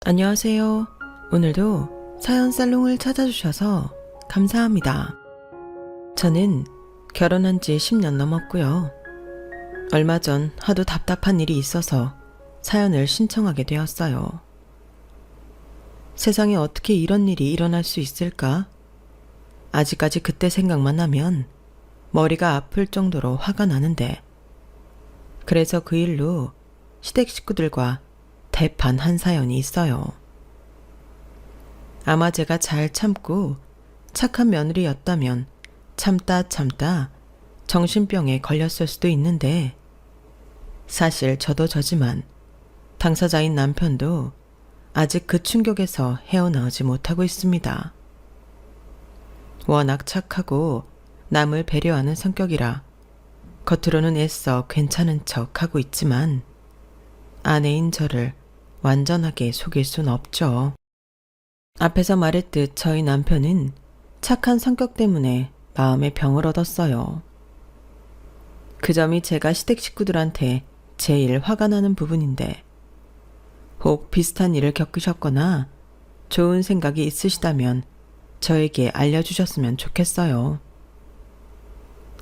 안녕하세요. 오늘도 사연 살롱을 찾아주셔서 감사합니다. 저는 결혼한 지 10년 넘었고요. 얼마 전 하도 답답한 일이 있어서 사연을 신청하게 되었어요. 세상에 어떻게 이런 일이 일어날 수 있을까? 아직까지 그때 생각만 하면 머리가 아플 정도로 화가 나는데, 그래서 그 일로 시댁 식구들과 대판한 사연이 있어요. 아마 제가 잘 참고 착한 며느리였다면 참다 정신병에 걸렸을 수도 있는데, 사실 저도 저지만 당사자인 남편도 아직 그 충격에서 헤어나오지 못하고 있습니다. 워낙 착하고 남을 배려하는 성격이라 겉으로는 애써 괜찮은 척 하고 있지만 아내인 저를 완전하게 속일 순 없죠. 앞에서 말했듯 저희 남편은 착한 성격 때문에 마음의 병을 얻었어요. 그 점이 제가 시댁 식구들한테 제일 화가 나는 부분인데, 혹 비슷한 일을 겪으셨거나 좋은 생각이 있으시다면 저에게 알려주셨으면 좋겠어요.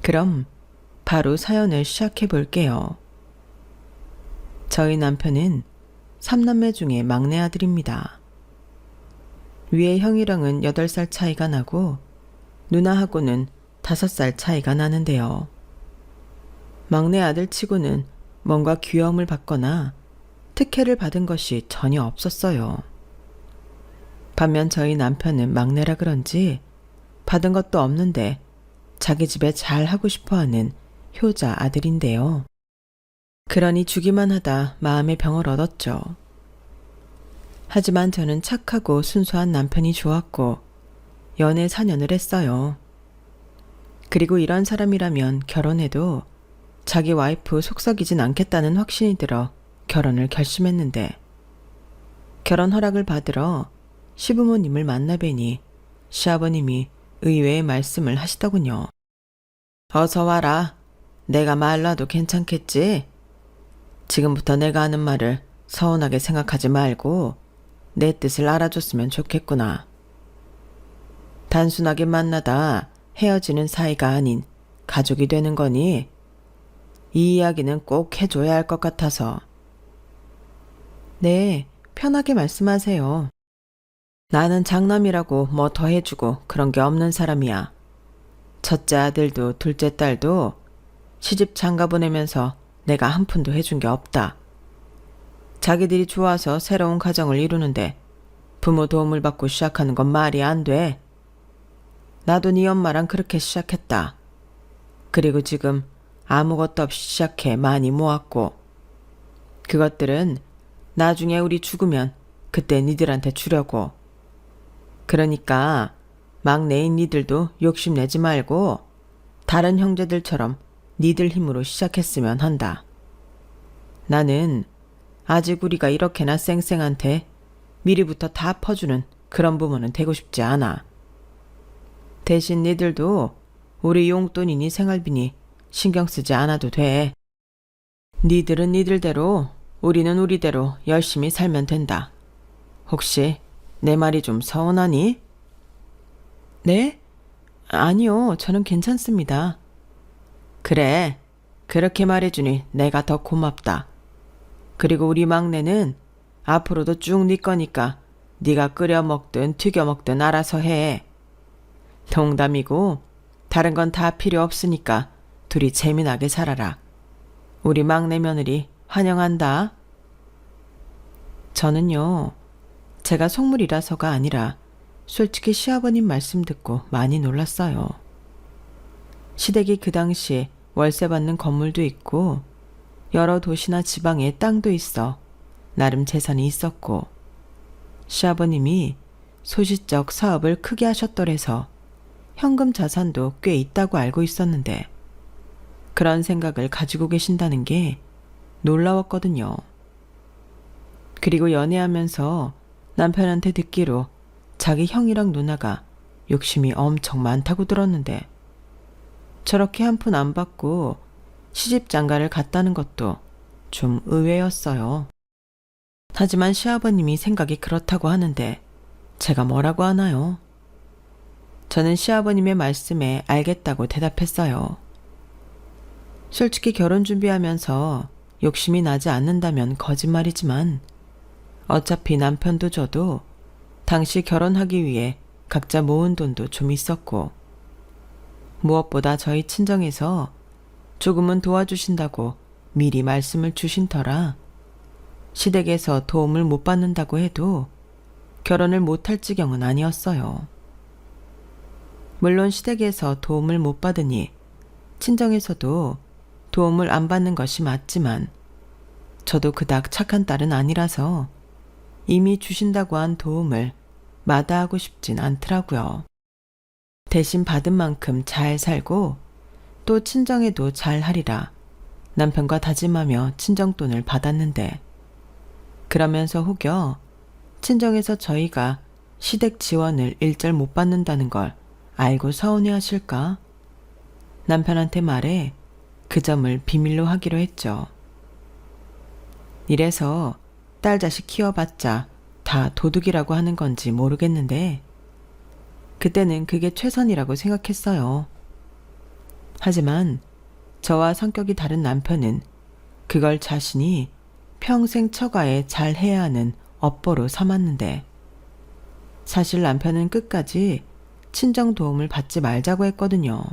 그럼 바로 사연을 시작해 볼게요. 저희 남편은 3남매 중에 막내 아들입니다. 위에 형이랑은 8살 차이가 나고 누나하고는 5살 차이가 나는데요. 막내 아들 치고는 뭔가 귀여움을 받거나 특혜를 받은 것이 전혀 없었어요. 반면 저희 남편은 막내라 그런지 받은 것도 없는데 자기 집에 잘 하고 싶어하는 효자 아들인데요. 그러니 주기만 하다 마음의 병을 얻었죠. 하지만 저는 착하고 순수한 남편이 좋았고 연애 4년을 했어요. 그리고 이런 사람이라면 결혼해도 자기 와이프 속썩이진 않겠다는 확신이 들어 결혼을 결심했는데, 결혼 허락을 받으러 시부모님을 만나 뵈니 시아버님이 의외의 말씀을 하시더군요. 어서 와라. 내가 말라도 괜찮겠지? 지금부터 내가 하는 말을 서운하게 생각하지 말고 내 뜻을 알아줬으면 좋겠구나. 단순하게 만나다 헤어지는 사이가 아닌 가족이 되는 거니 이 이야기는 꼭 해줘야 할 것 같아서. 네, 편하게 말씀하세요. 나는 장남이라고 뭐 더 해주고 그런 게 없는 사람이야. 첫째 아들도 둘째 딸도 시집 장가 보내면서 내가 한 푼도 해준 게 없다. 자기들이 좋아서 새로운 가정을 이루는데 부모 도움을 받고 시작하는 건 말이 안 돼. 나도 네 엄마랑 그렇게 시작했다. 그리고 지금 아무것도 없이 시작해 많이 모았고, 그것들은 나중에 우리 죽으면 그때 니들한테 주려고. 그러니까 막내인 니들도 욕심내지 말고 다른 형제들처럼 니들 힘으로 시작했으면 한다. 나는 아직 우리가 이렇게나 쌩쌩한테 미리부터 다 퍼주는 그런 부모는 되고 싶지 않아. 대신 니들도 우리 용돈이니 생활비니 신경 쓰지 않아도 돼. 니들은 니들대로 우리는 우리대로 열심히 살면 된다. 혹시 내 말이 좀 서운하니? 네? 아니요, 저는 괜찮습니다. 그래, 그렇게 말해주니 내가 더 고맙다. 그리고 우리 막내는 앞으로도 쭉 네 거니까 네가 끓여 먹든 튀겨 먹든 알아서 해. 농담이고 다른 건 다 필요 없으니까 둘이 재미나게 살아라. 우리 막내 며느리 환영한다. 저는요, 제가 속물이라서가 아니라 솔직히 시아버님 말씀 듣고 많이 놀랐어요. 시댁이 그 당시 월세 받는 건물도 있고 여러 도시나 지방에 땅도 있어 나름 재산이 있었고, 시아버님이 소시적 사업을 크게 하셨더래서 현금 자산도 꽤 있다고 알고 있었는데, 그런 생각을 가지고 계신다는 게 놀라웠거든요. 그리고 연애하면서 남편한테 듣기로 자기 형이랑 누나가 욕심이 엄청 많다고 들었는데, 저렇게 한 푼 안 받고 시집 장가를 갔다는 것도 좀 의외였어요. 하지만 시아버님이 생각이 그렇다고 하는데 제가 뭐라고 하나요? 저는 시아버님의 말씀에 알겠다고 대답했어요. 솔직히 결혼 준비하면서 욕심이 나지 않는다면 거짓말이지만 어차피 남편도 저도 당시 결혼하기 위해 각자 모은 돈도 좀 있었고 무엇보다 저희 친정에서 조금은 도와주신다고 미리 말씀을 주신 터라 시댁에서 도움을 못 받는다고 해도 결혼을 못할 지경은 아니었어요. 물론 시댁에서 도움을 못 받으니 친정에서도 도움을 안 받는 것이 맞지만 저도 그닥 착한 딸은 아니라서 이미 주신다고 한 도움을 마다하고 싶진 않더라고요. 대신 받은 만큼 잘 살고 또 친정에도 잘 하리라 남편과 다짐하며 친정돈을 받았는데 그러면서 혹여 친정에서 저희가 시댁 지원을 일절 못 받는다는 걸 알고 서운해하실까? 남편한테 말해 그 점을 비밀로 하기로 했죠. 이래서 딸 자식 키워봤자 다 도둑이라고 하는 건지 모르겠는데 그때는 그게 최선이라고 생각했어요. 하지만 저와 성격이 다른 남편은 그걸 자신이 평생 처가에 잘 해야 하는 업보로 삼았는데 사실 남편은 끝까지 친정 도움을 받지 말자고 했거든요.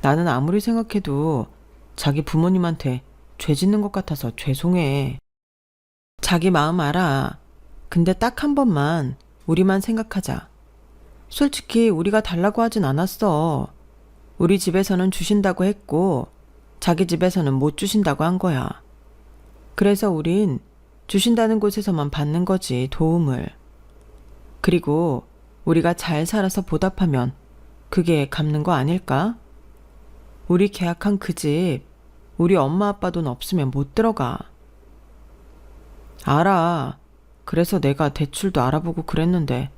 나는 아무리 생각해도 자기 부모님한테 죄 짓는 것 같아서 죄송해. 자기 마음 알아. 근데 딱 한 번만 우리만 생각하자. 솔직히 우리가 달라고 하진 않았어. 우리 집에서는 주신다고 했고 자기 집에서는 못 주신다고 한 거야. 그래서 우린 주신다는 곳에서만 받는 거지, 도움을. 그리고 우리가 잘 살아서 보답하면 그게 갚는 거 아닐까? 우리 계약한 그 집, 우리 엄마 아빠 돈 없으면 못 들어가. 알아. 그래서 내가 대출도 알아보고 그랬는데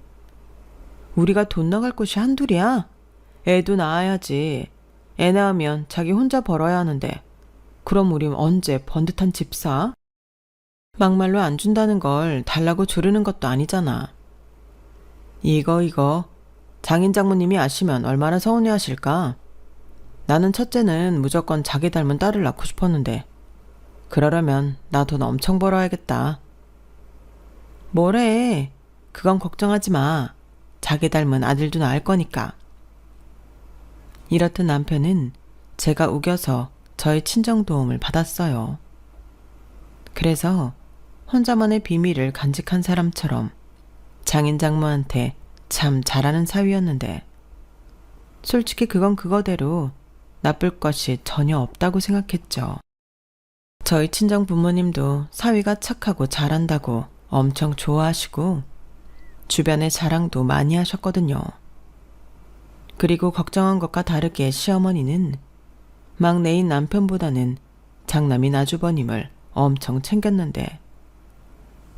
우리가 돈 나갈 곳이 한둘이야? 애도 낳아야지. 애 낳으면 자기 혼자 벌어야 하는데 그럼 우린 언제 번듯한 집 사? 막말로 안 준다는 걸 달라고 조르는 것도 아니잖아. 이거 장인 장모님이 아시면 얼마나 서운해하실까? 나는 첫째는 무조건 자기 닮은 딸을 낳고 싶었는데 그러려면 나 돈 엄청 벌어야겠다. 뭐래? 그건 걱정하지 마. 자기 닮은 아들도 낳을 거니까. 이렇듯 남편은 제가 우겨서 저의 친정 도움을 받았어요. 그래서 혼자만의 비밀을 간직한 사람처럼 장인 장모한테 참 잘하는 사위였는데 솔직히 그건 그거대로 나쁠 것이 전혀 없다고 생각했죠. 저희 친정 부모님도 사위가 착하고 잘한다고 엄청 좋아하시고 주변에 자랑도 많이 하셨거든요. 그리고 걱정한 것과 다르게 시어머니는 막내인 남편보다는 장남인 아주버님을 엄청 챙겼는데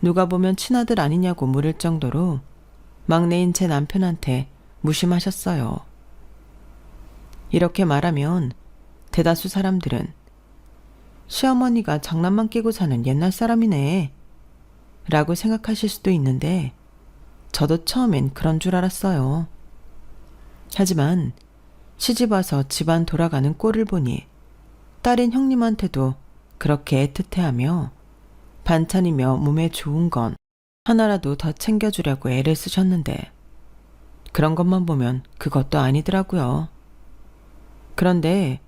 누가 보면 친아들 아니냐고 물을 정도로 막내인 제 남편한테 무심하셨어요. 이렇게 말하면 대다수 사람들은 시어머니가 장난만 끼고 사는 옛날 사람이네 라고 생각하실 수도 있는데 저도 처음엔 그런 줄 알았어요. 하지만 시집와서 집안 돌아가는 꼴을 보니 딸인 형님한테도 그렇게 애틋해하며 반찬이며 몸에 좋은 건 하나라도 더 챙겨주려고 애를 쓰셨는데 그런 것만 보면 그것도 아니더라고요. 그런데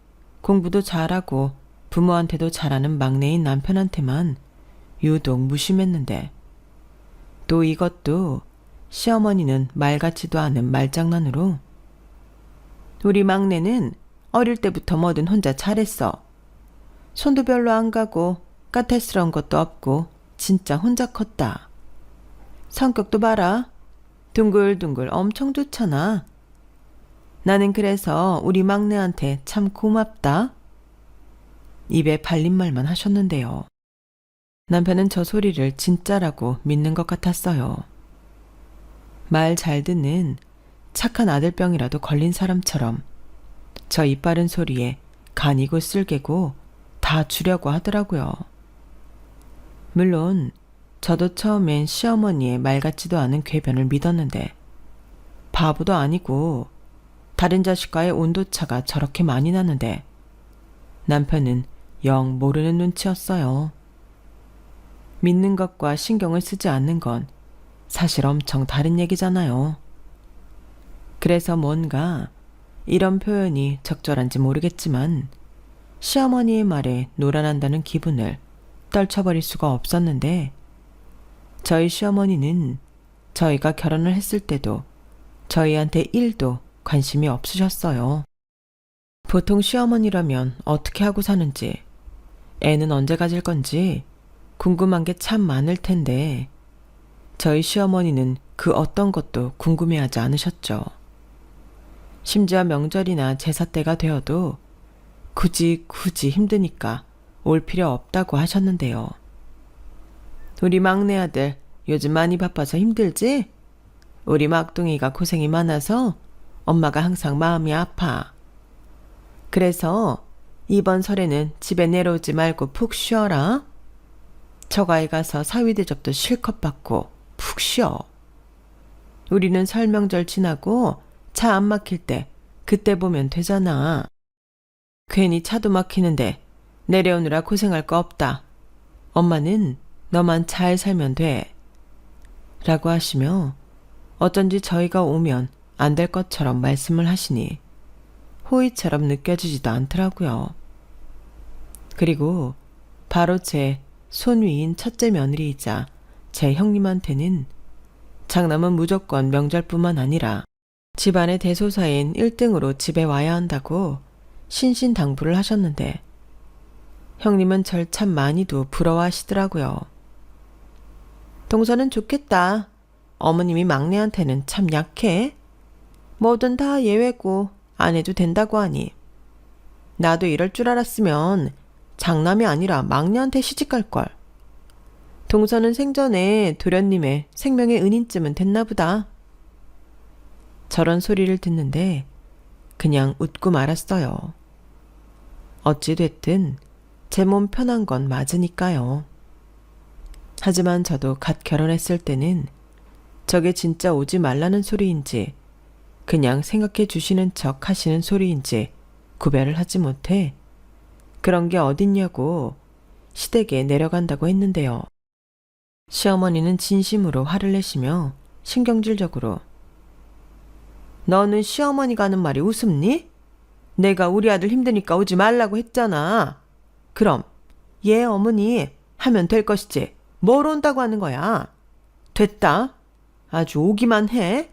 공부도 잘하고 부모한테도 잘하는 막내인 남편한테만 유독 무심했는데 또 이것도 시어머니는 말 같지도 않은 말장난으로 우리 막내는 어릴 때부터 뭐든 혼자 잘했어. 손도 별로 안 가고 까탈스러운 것도 없고 진짜 혼자 컸다. 성격도 봐라. 둥글둥글 엄청 좋잖아. 나는 그래서 우리 막내한테 참 고맙다. 입에 발린 말만 하셨는데요. 남편은 저 소리를 진짜라고 믿는 것 같았어요. 말 잘 듣는 착한 아들병이라도 걸린 사람처럼 저 이빠른 소리에 간이고 쓸개고 다 주려고 하더라고요. 물론 저도 처음엔 시어머니의 말 같지도 않은 궤변을 믿었는데 바보도 아니고 다른 자식과의 온도차가 저렇게 많이 나는데 남편은 영 모르는 눈치였어요. 믿는 것과 신경을 쓰지 않는 건 사실 엄청 다른 얘기잖아요. 그래서 뭔가 이런 표현이 적절한지 모르겠지만 시어머니의 말에 놀아난다는 기분을 떨쳐버릴 수가 없었는데 저희 시어머니는 저희가 결혼을 했을 때도 저희한테 1도 관심이 없으셨어요. 보통 시어머니라면 어떻게 하고 사는지, 애는 언제 가질 건지 궁금한 게 참 많을 텐데 저희 시어머니는 그 어떤 것도 궁금해하지 않으셨죠. 심지어 명절이나 제사 때가 되어도 굳이 힘드니까 올 필요 없다고 하셨는데요. 우리 막내 아들 요즘 많이 바빠서 힘들지? 우리 막둥이가 고생이 많아서 엄마가 항상 마음이 아파. 그래서 이번 설에는 집에 내려오지 말고 푹 쉬어라. 처가에 가서 사위 대접도 실컷 받고 푹 쉬어. 우리는 설 명절 지나고 차 안 막힐 때 그때 보면 되잖아. 괜히 차도 막히는데 내려오느라 고생할 거 없다. 엄마는 너만 잘 살면 돼. 라고 하시며 어쩐지 저희가 오면 안 될 것처럼 말씀을 하시니 호의처럼 느껴지지도 않더라고요. 그리고 바로 제 손위인 첫째 며느리이자 제 형님한테는 장남은 무조건 명절뿐만 아니라 집안의 대소사인 1등으로 집에 와야 한다고 신신당부를 하셨는데 형님은 절 참 많이도 부러워하시더라고요. 동서는 좋겠다. 어머님이 막내한테는 참 약해. 뭐든 다 예외고 안 해도 된다고 하니. 나도 이럴 줄 알았으면 장남이 아니라 막내한테 시집갈걸. 동서는 생전에 도련님의 생명의 은인쯤은 됐나 보다. 저런 소리를 듣는데 그냥 웃고 말았어요. 어찌됐든 제 몸 편한 건 맞으니까요. 하지만 저도 갓 결혼했을 때는 저게 진짜 오지 말라는 소리인지 그냥 생각해 주시는 척 하시는 소리인지 구별을 하지 못해 그런 게 어딨냐고 시댁에 내려간다고 했는데요. 시어머니는 진심으로 화를 내시며 신경질적으로 너는 시어머니가 하는 말이 우습니? 내가 우리 아들 힘드니까 오지 말라고 했잖아. 그럼 얘 어머니 하면 될 것이지 뭘 온다고 하는 거야. 됐다. 아주 오기만 해.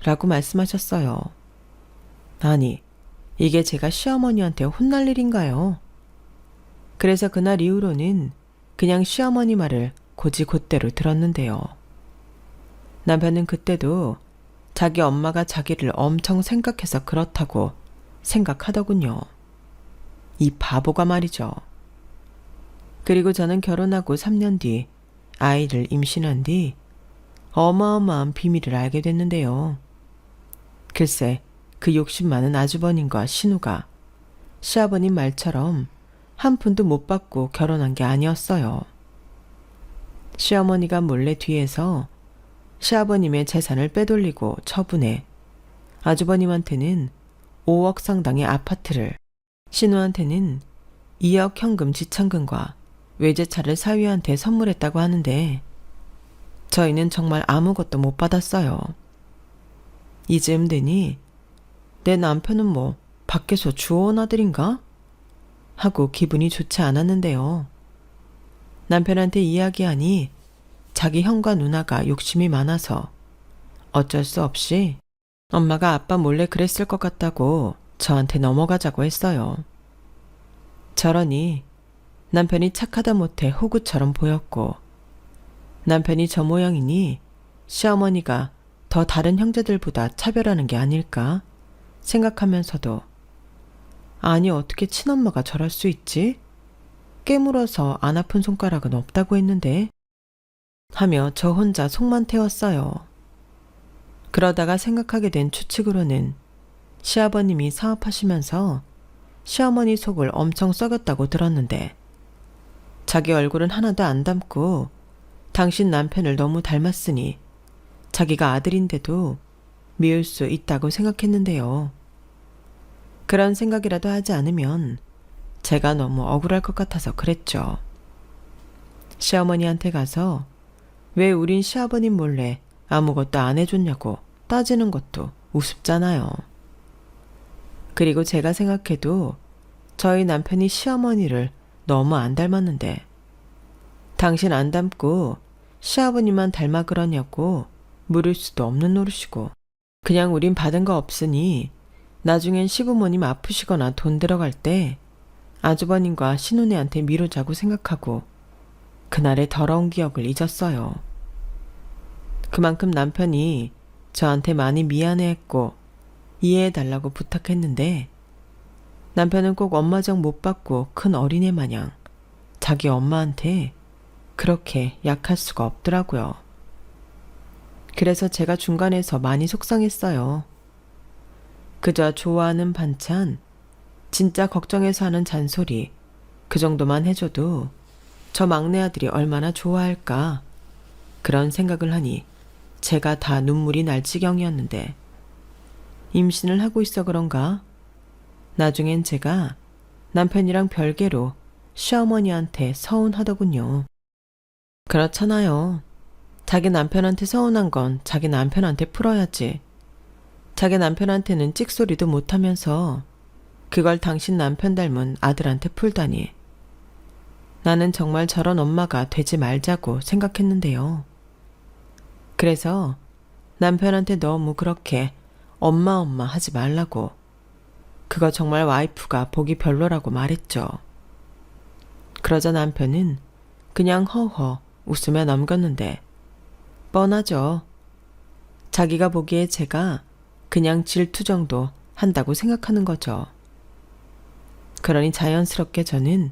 라고 말씀하셨어요. 아니, 이게 제가 시어머니한테 혼날 일인가요? 그래서 그날 이후로는 그냥 시어머니 말을 곧이곧대로 들었는데요. 남편은 그때도 자기 엄마가 자기를 엄청 생각해서 그렇다고 생각하더군요. 이 바보가 말이죠. 그리고 저는 결혼하고 3년 뒤 아이를 임신한 뒤 어마어마한 비밀을 알게 됐는데요. 글쎄 그 욕심 많은 아주버님과 신우가 시아버님 말처럼 한 푼도 못 받고 결혼한 게 아니었어요. 시어머니가 몰래 뒤에서 시아버님의 재산을 빼돌리고 처분해 아주버님한테는 5억 상당의 아파트를, 신우한테는 2억 현금 지참금과 외제차를 사위한테 선물했다고 하는데 저희는 정말 아무것도 못 받았어요. 이쯤 되니 내 남편은 뭐 밖에서 주워온 아들인가? 하고 기분이 좋지 않았는데요. 남편한테 이야기하니 자기 형과 누나가 욕심이 많아서 어쩔 수 없이 엄마가 아빠 몰래 그랬을 것 같다고 저한테 넘어가자고 했어요. 저러니 남편이 착하다 못해 호구처럼 보였고 남편이 저 모양이니 시어머니가 더 다른 형제들보다 차별하는 게 아닐까 생각하면서도 아니 어떻게 친엄마가 저럴 수 있지? 깨물어서 안 아픈 손가락은 없다고 했는데 하며 저 혼자 속만 태웠어요. 그러다가 생각하게 된 추측으로는 시아버님이 사업하시면서 시어머니 속을 엄청 썩였다고 들었는데 자기 얼굴은 하나도 안 닮고 당신 남편을 너무 닮았으니 자기가 아들인데도 미울 수 있다고 생각했는데요. 그런 생각이라도 하지 않으면 제가 너무 억울할 것 같아서 그랬죠. 시어머니한테 가서 왜 우린 시아버님 몰래 아무것도 안 해줬냐고 따지는 것도 우습잖아요. 그리고 제가 생각해도 저희 남편이 시어머니를 너무 안 닮았는데 당신 안 닮고 시아버님만 닮아 그러냐고 물을 수도 없는 노릇이고 그냥 우린 받은 거 없으니 나중엔 시부모님 아프시거나 돈 들어갈 때 아주버님과 신우네한테 미루자고 생각하고 그날의 더러운 기억을 잊었어요. 그만큼 남편이 저한테 많이 미안해했고 이해해달라고 부탁했는데 남편은 꼭 엄마정 못 받고 큰 어린애 마냥 자기 엄마한테 그렇게 약할 수가 없더라고요. 그래서 제가 중간에서 많이 속상했어요. 그저 좋아하는 반찬, 진짜 걱정해서 하는 잔소리 그 정도만 해줘도 저 막내 아들이 얼마나 좋아할까 그런 생각을 하니 제가 다 눈물이 날 지경이었는데 임신을 하고 있어 그런가? 나중엔 제가 남편이랑 별개로 시어머니한테 서운하더군요. 그렇잖아요. 자기 남편한테 서운한 건 자기 남편한테 풀어야지. 자기 남편한테는 찍소리도 못하면서 그걸 당신 남편 닮은 아들한테 풀다니. 나는 정말 저런 엄마가 되지 말자고 생각했는데요. 그래서 남편한테 너무 그렇게 엄마 하지 말라고. 그거 정말 와이프가 보기 별로라고 말했죠. 그러자 남편은 그냥 허허 웃으며 넘겼는데 뻔하죠. 자기가 보기에 제가 그냥 질투 정도 한다고 생각하는 거죠. 그러니 자연스럽게 저는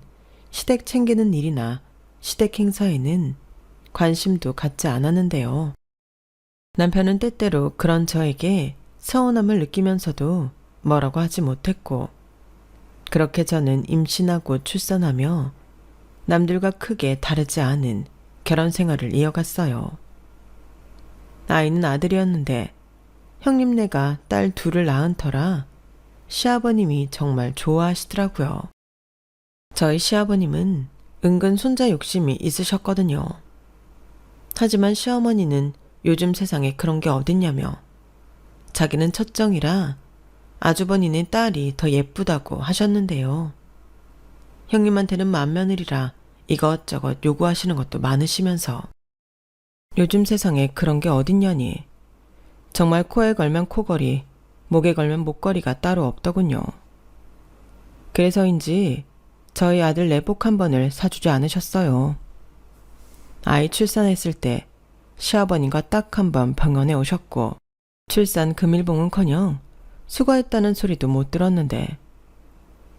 시댁 챙기는 일이나 시댁 행사에는 관심도 갖지 않았는데요. 남편은 때때로 그런 저에게 서운함을 느끼면서도 뭐라고 하지 못했고 그렇게 저는 임신하고 출산하며 남들과 크게 다르지 않은 결혼 생활을 이어갔어요. 아이는 아들이었는데 형님네가 딸 둘을 낳은 터라 시아버님이 정말 좋아하시더라고요. 저희 시아버님은 은근 손자 욕심이 있으셨거든요. 하지만 시어머니는 요즘 세상에 그런 게 어딨냐며 자기는 첫정이라 아주버니네 딸이 더 예쁘다고 하셨는데요. 형님한테는 맏며느리라 이것저것 요구하시는 것도 많으시면서 요즘 세상에 그런 게 어딨냐니 정말 코에 걸면 코걸이, 목에 걸면 목걸이가 따로 없더군요. 그래서인지 저희 아들 내복 한 번을 사주지 않으셨어요. 아이 출산했을 때 시아버님과 딱 한 번 병원에 오셨고 출산 금일봉은커녕 수고했다는 소리도 못 들었는데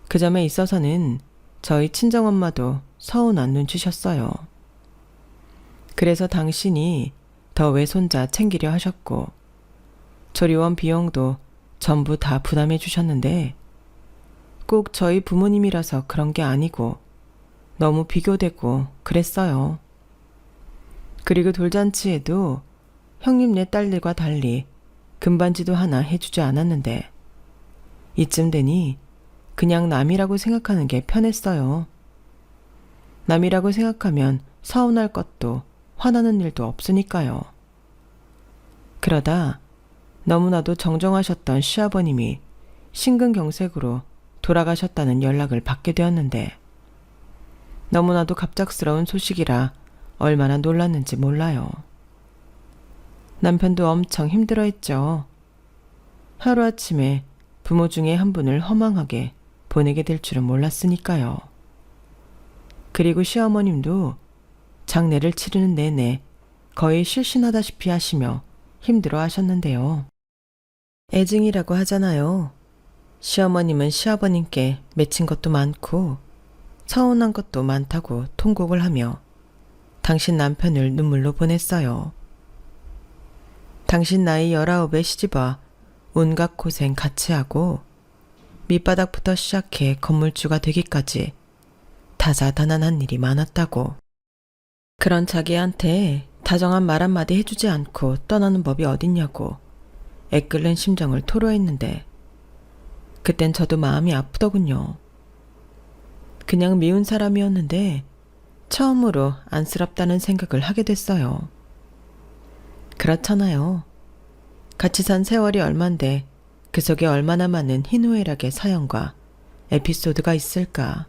그 점에 있어서는 저희 친정엄마도 서운한 눈치셨어요. 그래서 당신이 더 외손자 챙기려 하셨고 조리원 비용도 전부 다 부담해 주셨는데 꼭 저희 부모님이라서 그런 게 아니고 너무 비교되고 그랬어요. 그리고 돌잔치에도 형님네 딸들과 달리 금반지도 하나 해주지 않았는데 이쯤 되니 그냥 남이라고 생각하는 게 편했어요. 남이라고 생각하면 서운할 것도 화나는 일도 없으니까요. 그러다 너무나도 정정하셨던 시아버님이 심근경색으로 돌아가셨다는 연락을 받게 되었는데 너무나도 갑작스러운 소식이라 얼마나 놀랐는지 몰라요. 남편도 엄청 힘들어했죠. 하루아침에 부모 중에 한 분을 허망하게 보내게 될 줄은 몰랐으니까요. 그리고 시어머님도 장례를 치르는 내내 거의 실신하다시피 하시며 힘들어 하셨는데요. 애증이라고 하잖아요. 시어머님은 시아버님께 맺힌 것도 많고 서운한 것도 많다고 통곡을 하며 당신 남편을 눈물로 보냈어요. 당신 나이 19에 시집와 온갖 고생 같이 하고 밑바닥부터 시작해 건물주가 되기까지 다 다사다난한 일이 많았다고. 그런 자기한테 다정한 말 한마디 해주지 않고 떠나는 법이 어딨냐고 애끓는 심정을 토로했는데 그땐 저도 마음이 아프더군요. 그냥 미운 사람이었는데 처음으로 안쓰럽다는 생각을 하게 됐어요. 그렇잖아요. 같이 산 세월이 얼만데 그 속에 얼마나 많은 희노애락의 사연과 에피소드가 있을까.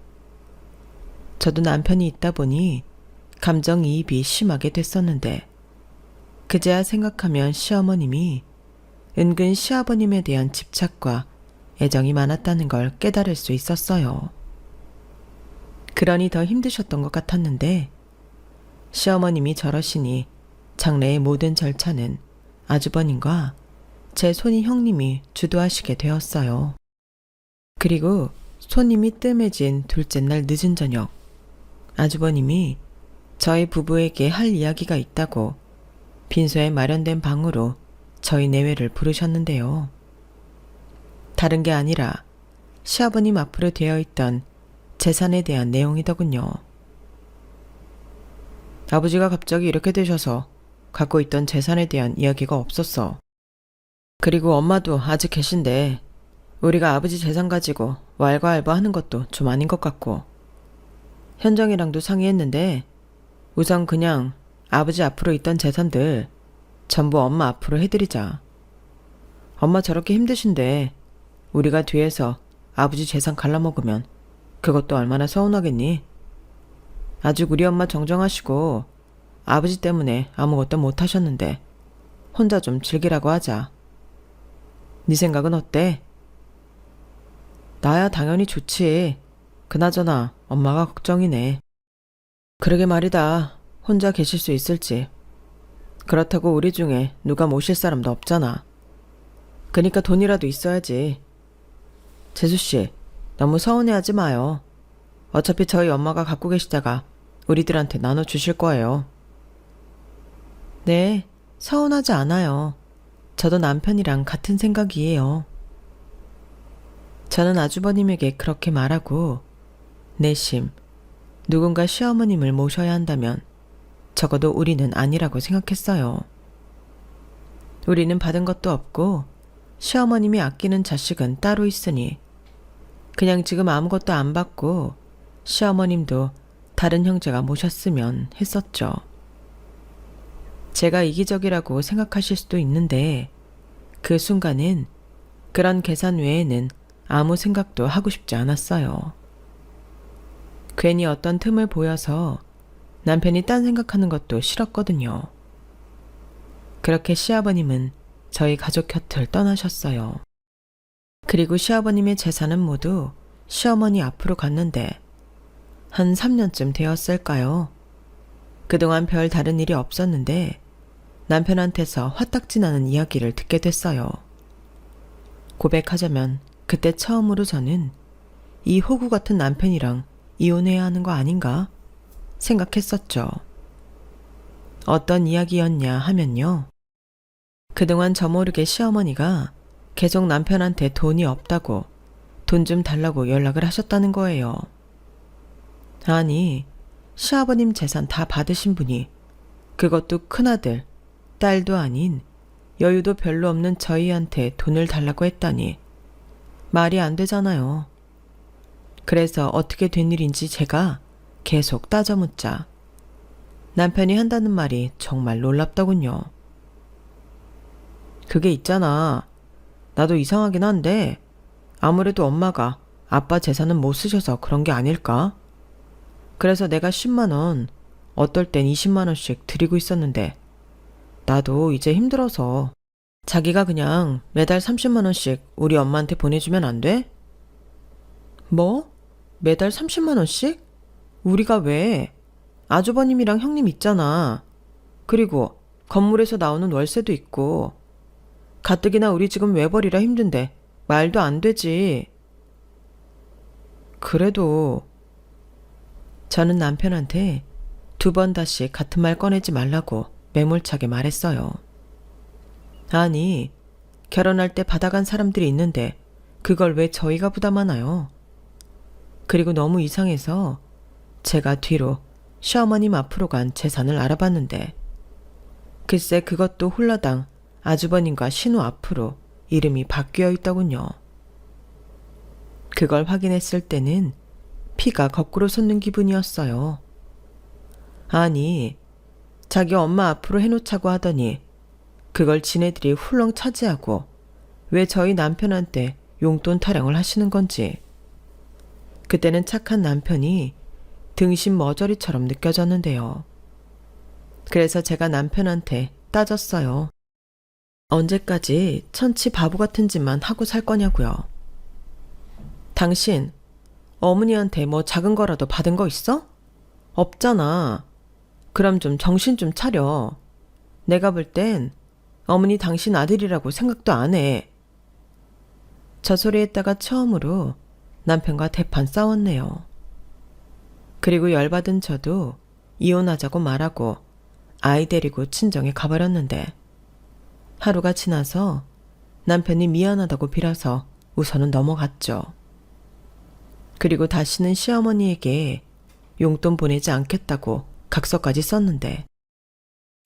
저도 남편이 있다 보니 감정이입이 심하게 됐었는데 그제야 생각하면 시어머님이 은근 시아버님에 대한 집착과 애정이 많았다는 걸 깨달을 수 있었어요. 그러니 더 힘드셨던 것 같았는데 시어머님이 저러시니 장례의 모든 절차는 아주버님과 제 손이 형님이 주도하시게 되었어요. 그리고 손님이 뜸해진 둘째 날 늦은 저녁 아주버님이 저희 부부에게 할 이야기가 있다고 빈소에 마련된 방으로 저희 내외를 부르셨는데요. 다른 게 아니라 시아버님 앞으로 되어 있던 재산에 대한 내용이더군요. 아버지가 갑자기 이렇게 되셔서 갖고 있던 재산에 대한 이야기가 없었어. 그리고 엄마도 아직 계신데 우리가 아버지 재산 가지고 왈가왈부하는 것도 좀 아닌 것 같고 현정이랑도 상의했는데 우선 그냥 아버지 앞으로 있던 재산들 전부 엄마 앞으로 해드리자. 엄마 저렇게 힘드신데 우리가 뒤에서 아버지 재산 갈라먹으면 그것도 얼마나 서운하겠니? 아직 우리 엄마 정정하시고 아버지 때문에 아무것도 못하셨는데 혼자 좀 즐기라고 하자. 네 생각은 어때? 나야 당연히 좋지. 그나저나 엄마가 걱정이네. 그러게 말이다. 혼자 계실 수 있을지. 그렇다고 우리 중에 누가 모실 사람도 없잖아. 그니까 돈이라도 있어야지. 재수씨, 너무 서운해하지 마요. 어차피 저희 엄마가 갖고 계시다가 우리들한테 나눠주실 거예요. 네, 서운하지 않아요. 저도 남편이랑 같은 생각이에요. 저는 아주버님에게 그렇게 말하고 내심 누군가 시어머님을 모셔야 한다면 적어도 우리는 아니라고 생각했어요. 우리는 받은 것도 없고 시어머님이 아끼는 자식은 따로 있으니 그냥 지금 아무것도 안 받고 시어머님도 다른 형제가 모셨으면 했었죠. 제가 이기적이라고 생각하실 수도 있는데 그 순간은 그런 계산 외에는 아무 생각도 하고 싶지 않았어요. 괜히 어떤 틈을 보여서 남편이 딴 생각하는 것도 싫었거든요. 그렇게 시아버님은 저희 가족 곁을 떠나셨어요. 그리고 시아버님의 재산은 모두 시어머니 앞으로 갔는데 한 3년쯤 되었을까요? 그동안 별 다른 일이 없었는데 남편한테서 화딱지 나는 이야기를 듣게 됐어요. 고백하자면 그때 처음으로 저는 이 호구 같은 남편이랑 이혼해야 하는 거 아닌가 생각했었죠. 어떤 이야기였냐 하면요. 그동안 저모르게 시어머니가 계속 남편한테 돈이 없다고 돈 좀 달라고 연락을 하셨다는 거예요. 아니, 시아버님 재산 다 받으신 분이 그것도 큰아들, 딸도 아닌 여유도 별로 없는 저희한테 돈을 달라고 했다니 말이 안 되잖아요. 그래서 어떻게 된 일인지 제가 계속 따져묻자 남편이 한다는 말이 정말 놀랍더군요. 그게 있잖아. 나도 이상하긴 한데 아무래도 엄마가 아빠 재산은 못 쓰셔서 그런 게 아닐까? 그래서 내가 10만 원, 어떨 땐 20만 원씩 드리고 있었는데 나도 이제 힘들어서 자기가 그냥 매달 30만 원씩 우리 엄마한테 보내주면 안 돼? 뭐? 매달 30만 원씩? 우리가 왜? 아주버님이랑 형님 있잖아. 그리고 건물에서 나오는 월세도 있고 가뜩이나 우리 지금 외벌이라 힘든데 말도 안 되지. 그래도 저는 남편한테 2번 다시 같은 말 꺼내지 말라고 매몰차게 말했어요. 아니, 결혼할 때 받아간 사람들이 있는데 그걸 왜 저희가 부담하나요? 그리고 너무 이상해서 제가 뒤로 시어머님 앞으로 간 재산을 알아봤는데 글쎄 그것도 홀라당 아주버님과 신우 앞으로 이름이 바뀌어 있더군요. 그걸 확인했을 때는 피가 거꾸로 솟는 기분이었어요. 아니, 자기 엄마 앞으로 해놓자고 하더니 그걸 지네들이 훌렁 차지하고 왜 저희 남편한테 용돈 타령을 하시는 건지. 그때는 착한 남편이 등신 머저리처럼 느껴졌는데요. 그래서 제가 남편한테 따졌어요. 언제까지 천치 바보 같은 짓만 하고 살 거냐고요. 당신 어머니한테 뭐 작은 거라도 받은 거 있어? 없잖아. 그럼 좀 정신 좀 차려. 내가 볼 땐 어머니 당신 아들이라고 생각도 안 해. 저 소리 했다가 처음으로 남편과 대판 싸웠네요. 그리고 열받은 저도 이혼하자고 말하고 아이 데리고 친정에 가버렸는데 하루가 지나서 남편이 미안하다고 빌어서 우선은 넘어갔죠. 그리고 다시는 시어머니에게 용돈 보내지 않겠다고 각서까지 썼는데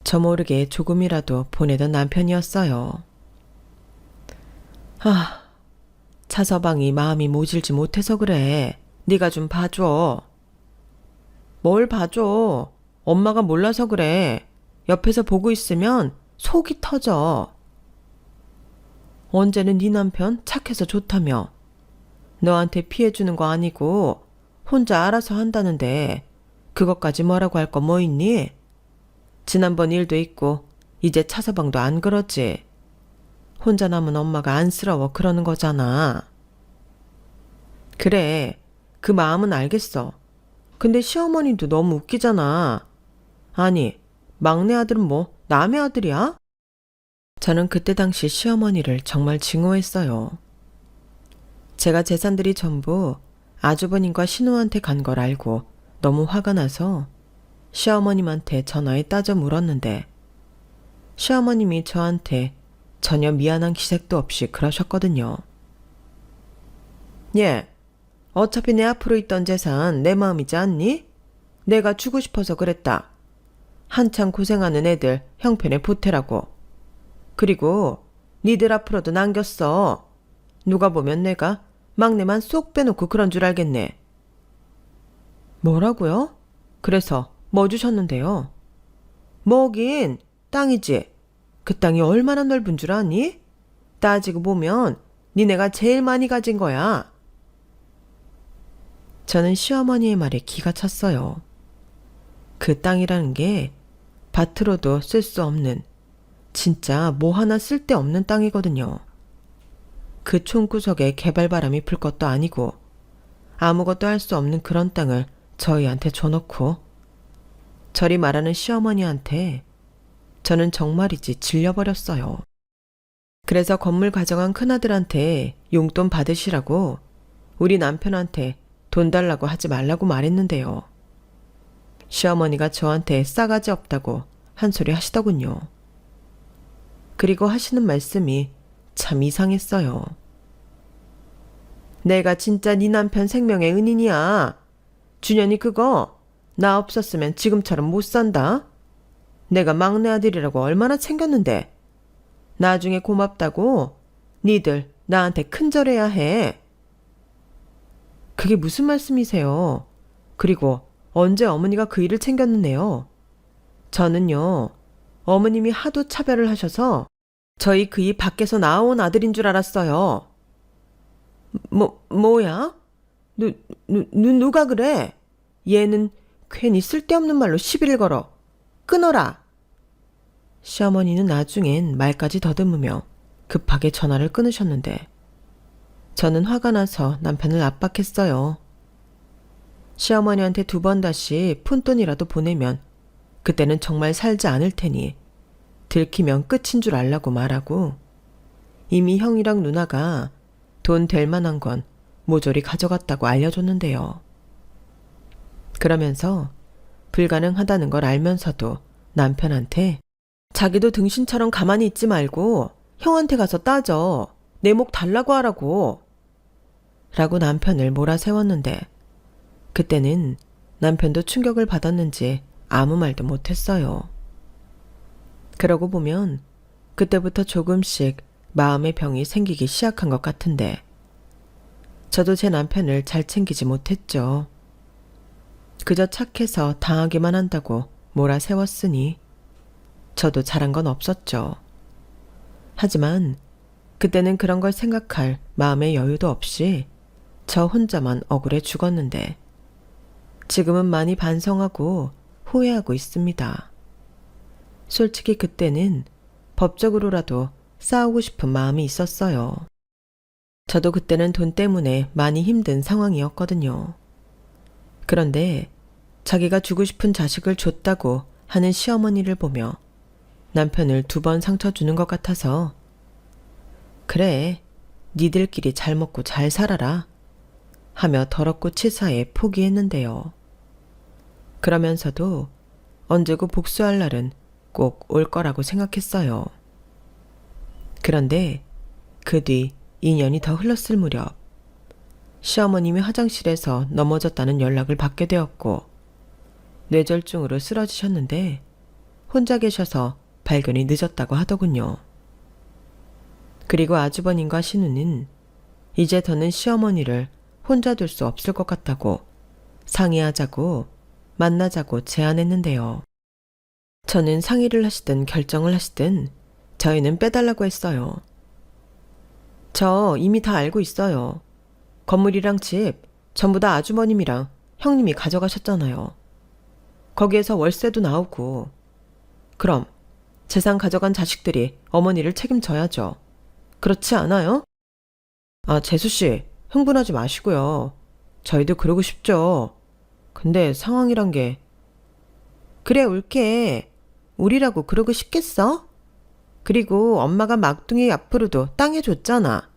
저 모르게 조금이라도 보내던 남편이었어요. 차서방이 마음이 모질지 못해서 그래. 네가 좀 봐줘. 뭘 봐줘. 엄마가 몰라서 그래. 옆에서 보고 있으면 속이 터져. 언제는 네 남편 착해서 좋다며. 너한테 피해주는 거 아니고 혼자 알아서 한다는데 그것까지 뭐라고 할 거 뭐 있니? 지난번 일도 있고 이제 차서방도 안 그러지. 혼자 남은 엄마가 안쓰러워 그러는 거잖아. 그래, 그 마음은 알겠어. 근데 시어머니도 너무 웃기잖아. 아니, 막내 아들은 뭐 남의 아들이야? 저는 그때 당시 시어머니를 정말 증오했어요. 제가 재산들이 전부 아주버님과 신우한테 간 걸 알고 너무 화가 나서 시어머님한테 전화해 따져 물었는데 시어머님이 저한테 전혀 미안한 기색도 없이 그러셨거든요. 예, 어차피 내 앞으로 있던 재산 내 마음이지 않니? 내가 주고 싶어서 그랬다. 한창 고생하는 애들 형편에 보태라고. 그리고 니들 앞으로도 남겼어. 누가 보면 내가 막내만 쏙 빼놓고 그런 줄 알겠네. 뭐라고요? 그래서 뭐 주셨는데요? 뭐긴 땅이지. 그 땅이 얼마나 넓은 줄 아니? 따지고 보면 니네가 제일 많이 가진 거야. 저는 시어머니의 말에 기가 찼어요. 그 땅이라는 게 밭으로도 쓸 수 없는 진짜 뭐 하나 쓸데없는 땅이거든요. 그 총구석에 개발바람이 불 것도 아니고 아무것도 할 수 없는 그런 땅을 저희한테 줘놓고 저리 말하는 시어머니한테 저는 정말이지 질려버렸어요. 그래서 건물 가져간 큰아들한테 용돈 받으시라고 우리 남편한테 돈 달라고 하지 말라고 말했는데요. 시어머니가 저한테 싸가지 없다고 한 소리 하시더군요. 그리고 하시는 말씀이 참 이상했어요. 내가 진짜 네 남편 생명의 은인이야. 준현이 그거 나 없었으면 지금처럼 못 산다. 내가 막내 아들이라고 얼마나 챙겼는데. 나중에 고맙다고 니들 나한테 큰절해야 해. 그게 무슨 말씀이세요? 그리고 언제 어머니가 그 일을 챙겼는데요? 저는요, 어머님이 하도 차별을 하셔서 저희 그 이 밖에서 나온 아들인 줄 알았어요. 뭐야? 누가 그래? 얘는 괜히 쓸데없는 말로 시비를 걸어. 끊어라. 시어머니는 나중엔 말까지 더듬으며 급하게 전화를 끊으셨는데 저는 화가 나서 남편을 압박했어요. 시어머니한테 2번 다시 푼돈이라도 보내면 그때는 정말 살지 않을 테니 들키면 끝인 줄 알라고 말하고 이미 형이랑 누나가 돈 될 만한 건 모조리 가져갔다고 알려줬는데요. 그러면서 불가능하다는 걸 알면서도 남편한테 자기도 등신처럼 가만히 있지 말고 형한테 가서 따져. 내 목 달라고 하라고. 라고 남편을 몰아세웠는데 그때는 남편도 충격을 받았는지 아무 말도 못했어요. 그러고 보면 그때부터 조금씩 마음의 병이 생기기 시작한 것 같은데 저도 제 남편을 잘 챙기지 못했죠. 그저 착해서 당하기만 한다고 몰아세웠으니 저도 잘한 건 없었죠. 하지만 그때는 그런 걸 생각할 마음의 여유도 없이 저 혼자만 억울해 죽었는데 지금은 많이 반성하고 후회하고 있습니다. 솔직히 그때는 법적으로라도 싸우고 싶은 마음이 있었어요. 저도 그때는 돈 때문에 많이 힘든 상황이었거든요. 그런데 자기가 주고 싶은 자식을 줬다고 하는 시어머니를 보며 남편을 2번 상처 주는 것 같아서 그래, 니들끼리 잘 먹고 잘 살아라 하며 더럽고 치사해 포기했는데요. 그러면서도 언제고 복수할 날은 꼭 올 거라고 생각했어요. 그런데 그 뒤 2년이 더 흘렀을 무렵 시어머님이 화장실에서 넘어졌다는 연락을 받게 되었고 뇌졸중으로 쓰러지셨는데 혼자 계셔서 발견이 늦었다고 하더군요. 그리고 아주버님과 신우는 이제 더는 시어머니를 혼자 둘 수 없을 것 같다고 상의하자고 만나자고 제안했는데요. 저는 상의를 하시든 결정을 하시든 저희는 빼달라고 했어요. 저 이미 다 알고 있어요. 건물이랑 집 전부 다 아주버님이랑 형님이 가져가셨잖아요. 거기에서 월세도 나오고. 그럼 재산 가져간 자식들이 어머니를 책임져야죠. 그렇지 않아요? 아, 재수씨, 흥분하지 마시고요. 저희도 그러고 싶죠. 근데 상황이란 게. 그래, 옳게. 우리라고 그러고 싶겠어? 그리고 엄마가 막둥이 앞으로도 땅 해줬잖아.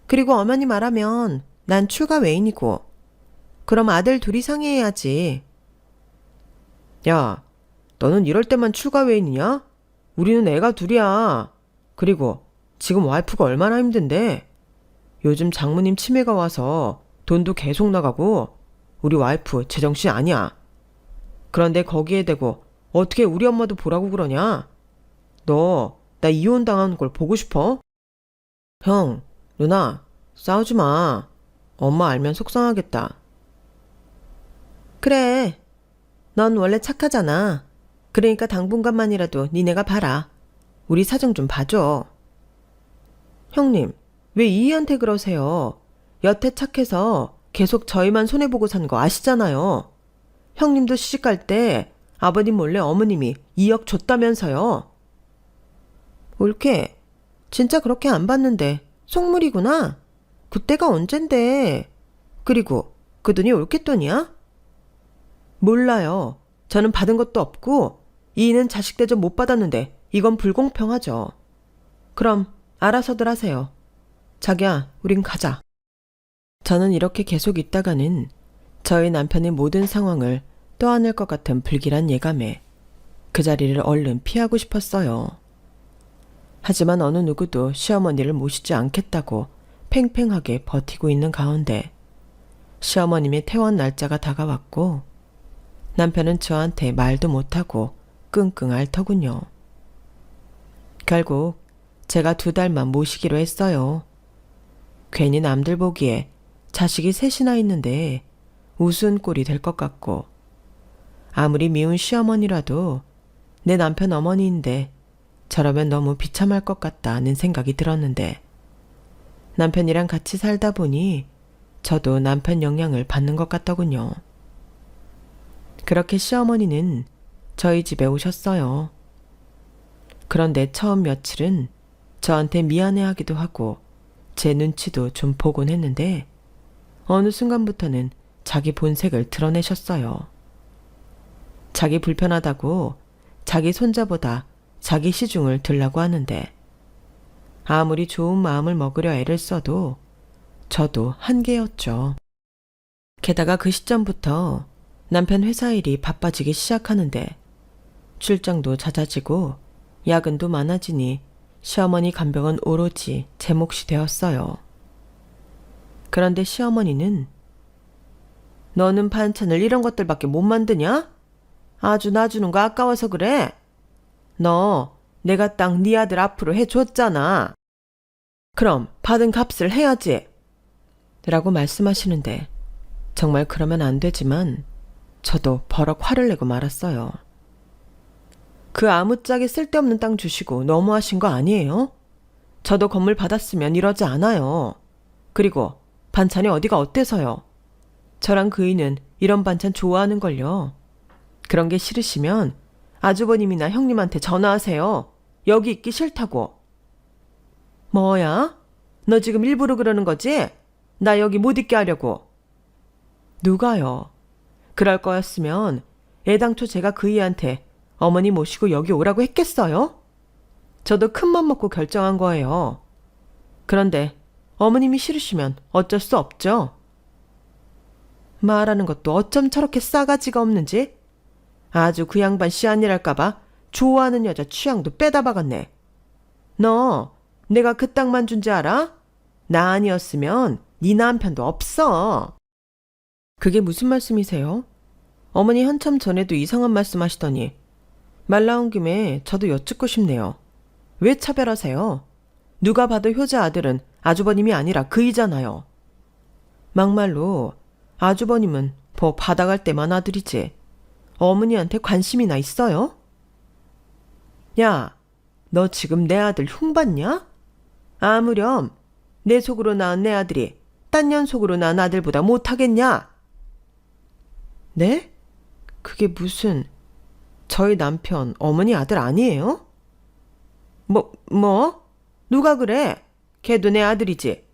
그리고 어머니 말하면 난 출가 외인이고. 그럼 아들 둘이 상의해야지. 야, 너는 이럴 때만 출가 외인이냐? 우리는 애가 둘이야. 그리고 지금 와이프가 얼마나 힘든데. 요즘 장모님 치매가 와서 돈도 계속 나가고 우리 와이프 제정신 아니야. 그런데 거기에 대고 어떻게 우리 엄마도 보라고 그러냐? 너 나 이혼당하는 걸 보고 싶어? 형, 누나, 싸우지 마. 엄마 알면 속상하겠다. 그래, 넌 원래 착하잖아. 그러니까 당분간만이라도 니네가 봐라. 우리 사정 좀 봐줘. 형님, 왜 이희한테 그러세요? 여태 착해서 계속 저희만 손해보고 산 거 아시잖아요. 형님도 시집갈 때 아버님 몰래 어머님이 2억 줬다면서요. 옳게, 진짜 그렇게 안 받는데 속물이구나. 그때가 언젠데. 그리고 그 돈이 옳게 돈이야? 몰라요. 저는 받은 것도 없고 이희는 자식 대접 못 받았는데 이건 불공평하죠. 그럼 알아서들 하세요. 자기야, 우린 가자. 저는 이렇게 계속 있다가는 저희 남편의 모든 상황을 떠안을 것 같은 불길한 예감에 그 자리를 얼른 피하고 싶었어요. 하지만 어느 누구도 시어머니를 모시지 않겠다고 팽팽하게 버티고 있는 가운데 시어머님의 퇴원 날짜가 다가왔고 남편은 저한테 말도 못하고 끙끙 앓더군요. 결국 제가 2달만 모시기로 했어요. 괜히 남들 보기에 자식이 3이나 있는데 우스운 꼴이 될 것 같고 아무리 미운 시어머니라도 내 남편 어머니인데 저러면 너무 비참할 것 같다는 생각이 들었는데 남편이랑 같이 살다 보니 저도 남편 영향을 받는 것 같더군요. 그렇게 시어머니는 저희 집에 오셨어요. 그런데 처음 며칠은 저한테 미안해하기도 하고 제 눈치도 좀 보곤 했는데 어느 순간부터는 자기 본색을 드러내셨어요. 자기 불편하다고 자기 손자보다 자기 시중을 들라고 하는데 아무리 좋은 마음을 먹으려 애를 써도 저도 한계였죠. 게다가 그 시점부터 남편 회사 일이 바빠지기 시작하는데 출장도 잦아지고 야근도 많아지니 시어머니 간병은 오로지 제 몫이 되었어요. 그런데 시어머니는 너는 반찬을 이런 것들밖에 못 만드냐? 아주 놔주는 거 아까워서 그래. 너 내가 딱 네 아들 앞으로 해줬잖아. 그럼 받은 값을 해야지. 라고 말씀하시는데 정말 그러면 안 되지만 저도 버럭 화를 내고 말았어요. 그 아무짝에 쓸데없는 땅 주시고 너무하신 거 아니에요? 저도 건물 받았으면 이러지 않아요. 그리고 반찬이 어디가 어때서요? 저랑 그이는 이런 반찬 좋아하는걸요. 그런 게 싫으시면 아주버님이나 형님한테 전화하세요. 여기 있기 싫다고. 뭐야? 너 지금 일부러 그러는 거지? 나 여기 못 있게 하려고. 누가요? 그럴 거였으면 애당초 제가 그이한테 어머니 모시고 여기 오라고 했겠어요? 저도 큰맘 먹고 결정한 거예요. 그런데 어머님이 싫으시면 어쩔 수 없죠. 말하는 것도 어쩜 저렇게 싸가지가 없는지. 아주 그 양반 씨안일할까봐 좋아하는 여자 취향도 빼다 박았네. 너 내가 그 땅만 준 줄 알아? 나 아니었으면 네 남편도 없어. 그게 무슨 말씀이세요? 어머니 한참 전에도 이상한 말씀 하시더니 말 나온 김에 저도 여쭙고 싶네요. 왜 차별하세요? 누가 봐도 효자 아들은 아주버님이 아니라 그이잖아요. 막말로 아주버님은 뭐 받아갈 때만 아들이지 어머니한테 관심이나 있어요? 야, 너 지금 내 아들 흉봤냐? 아무렴 내 속으로 낳은 내 아들이 딴 년 속으로 낳은 아들보다 못하겠냐? 네? 그게 무슨... 저희 남편 어머니 아들 아니에요? 뭐? 누가 그래? 걔도 내 아들이지.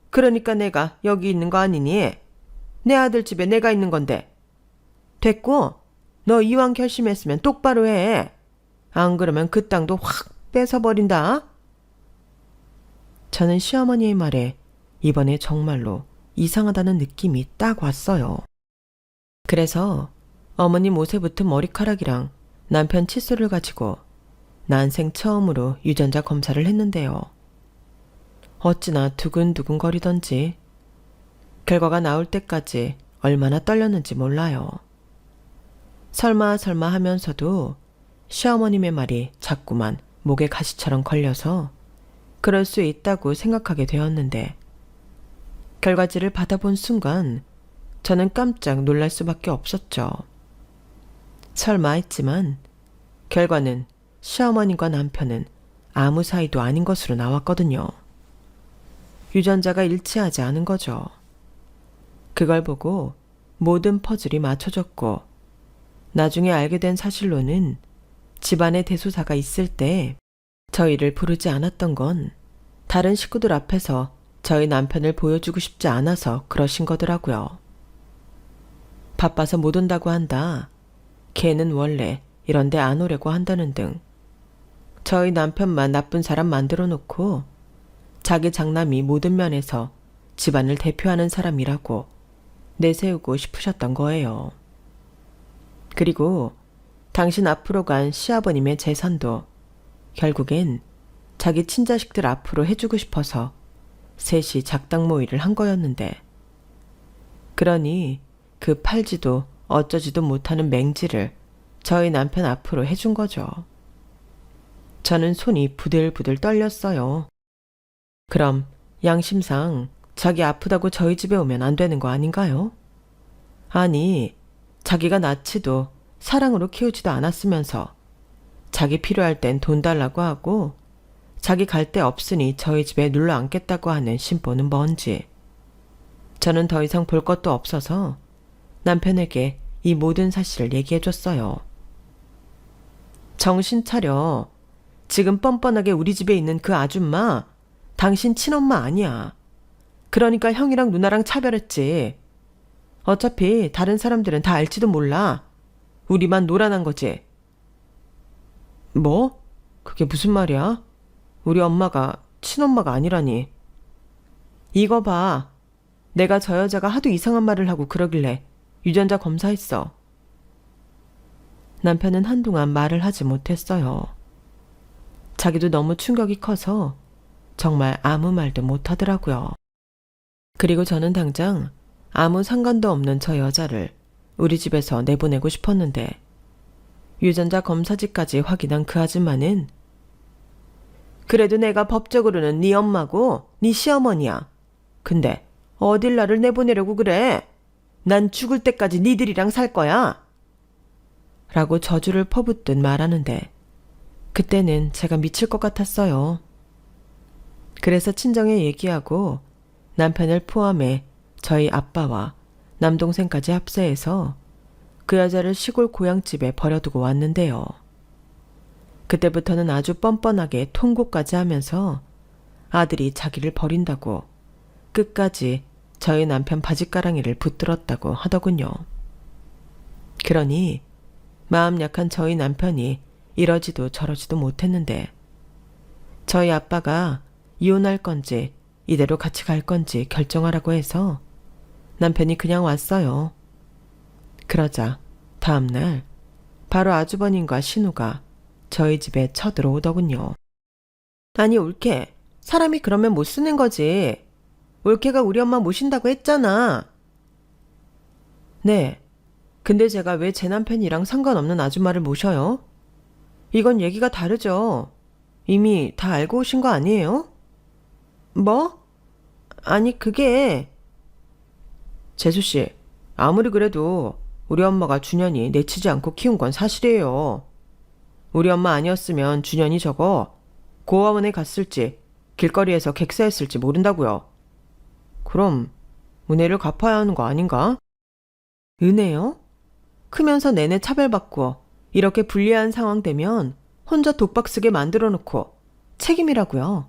그러니까 내가 여기 있는 거 아니니? 내 아들 집에 내가 있는 건데. 됐고, 너 이왕 결심했으면 똑바로 해. 안 그러면 그 땅도 확 뺏어버린다. 저는 시어머니의 말에 이번에 정말로 이상하다는 느낌이 딱 왔어요. 그래서 어머님 옷에 붙은 머리카락이랑 남편 칫솔을 가지고 난생 처음으로 유전자 검사를 했는데요. 어찌나 두근두근 거리던지 결과가 나올 때까지 얼마나 떨렸는지 몰라요. 설마 하면서도 시어머님의 말이 자꾸만 목에 가시처럼 걸려서 그럴 수 있다고 생각하게 되었는데 결과지를 받아본 순간 저는 깜짝 놀랄 수밖에 없었죠. 설마 했지만 결과는 시어머니과 남편은 아무 사이도 아닌 것으로 나왔거든요. 유전자가 일치하지 않은 거죠. 그걸 보고 모든 퍼즐이 맞춰졌고 나중에 알게 된 사실로는 집안에 대소사가 있을 때 저희를 부르지 않았던 건 다른 식구들 앞에서 저희 남편을 보여주고 싶지 않아서 그러신 거더라고요. 바빠서 못 온다고 한다. 걔는 원래 이런데 안 오려고 한다는 등 저희 남편만 나쁜 사람 만들어 놓고 자기 장남이 모든 면에서 집안을 대표하는 사람이라고 내세우고 싶으셨던 거예요. 그리고 당신 앞으로 간 시아버님의 재산도 결국엔 자기 친자식들 앞으로 해주고 싶어서 셋이 작당 모의를 한 거였는데 그러니 그 팔지도 어쩌지도 못하는 맹지를 저희 남편 앞으로 해준 거죠. 저는 손이 부들부들 떨렸어요. 그럼 양심상 자기 아프다고 저희 집에 오면 안 되는 거 아닌가요? 아니, 자기가 낳지도 사랑으로 키우지도 않았으면서 자기 필요할 땐 돈 달라고 하고 자기 갈 데 없으니 저희 집에 눌러 앉겠다고 하는 심보는 뭔지. 저는 더 이상 볼 것도 없어서 남편에게 이 모든 사실을 얘기해줬어요. 정신 차려. 지금 뻔뻔하게 우리 집에 있는 그 아줌마 당신 친엄마 아니야. 그러니까 형이랑 누나랑 차별했지. 어차피 다른 사람들은 다 알지도 몰라. 우리만 노란한 거지. 뭐? 그게 무슨 말이야? 우리 엄마가 친엄마가 아니라니. 이거 봐. 내가 저 여자가 하도 이상한 말을 하고 그러길래 유전자 검사했어. 남편은 한동안 말을 하지 못했어요. 자기도 너무 충격이 커서 정말 아무 말도 못하더라고요. 그리고 저는 당장 아무 상관도 없는 저 여자를 우리 집에서 내보내고 싶었는데 유전자 검사지까지 확인한 그 아줌마는 그래도 내가 법적으로는 네 엄마고 네 시어머니야. 근데 어딜 나를 내보내려고 그래? 난 죽을 때까지 니들이랑 살 거야. 라고 저주를 퍼붓듯 말하는데 그때는 제가 미칠 것 같았어요. 그래서 친정에 얘기하고 남편을 포함해 저희 아빠와 남동생까지 합세해서 그 여자를 시골 고향집에 버려두고 왔는데요. 그때부터는 아주 뻔뻔하게 통고까지 하면서 아들이 자기를 버린다고 끝까지 저희 남편 바짓가랑이를 붙들었다고 하더군요. 그러니 마음 약한 저희 남편이 이러지도 저러지도 못했는데 저희 아빠가 이혼할 건지 이대로 같이 갈 건지 결정하라고 해서 남편이 그냥 왔어요. 그러자 다음날 바로 아주버님과 신우가 저희 집에 쳐들어오더군요. 아니 올케, 사람이 그러면 못 쓰는 거지. 올케가 우리 엄마 모신다고 했잖아. 네, 근데 제가 왜 제 남편이랑 상관없는 아줌마를 모셔요? 이건 얘기가 다르죠. 이미 다 알고 오신 거 아니에요? 뭐? 아니 그게... 재수씨, 아무리 그래도 우리 엄마가 준현이 내치지 않고 키운 건 사실이에요. 우리 엄마 아니었으면 준현이 저거 고아원에 갔을지 길거리에서 객사했을지 모른다고요. 그럼 은혜를 갚아야 하는 거 아닌가? 은혜요? 크면서 내내 차별받고 이렇게 불리한 상황 되면 혼자 독박 쓰게 만들어 놓고 책임이라고요.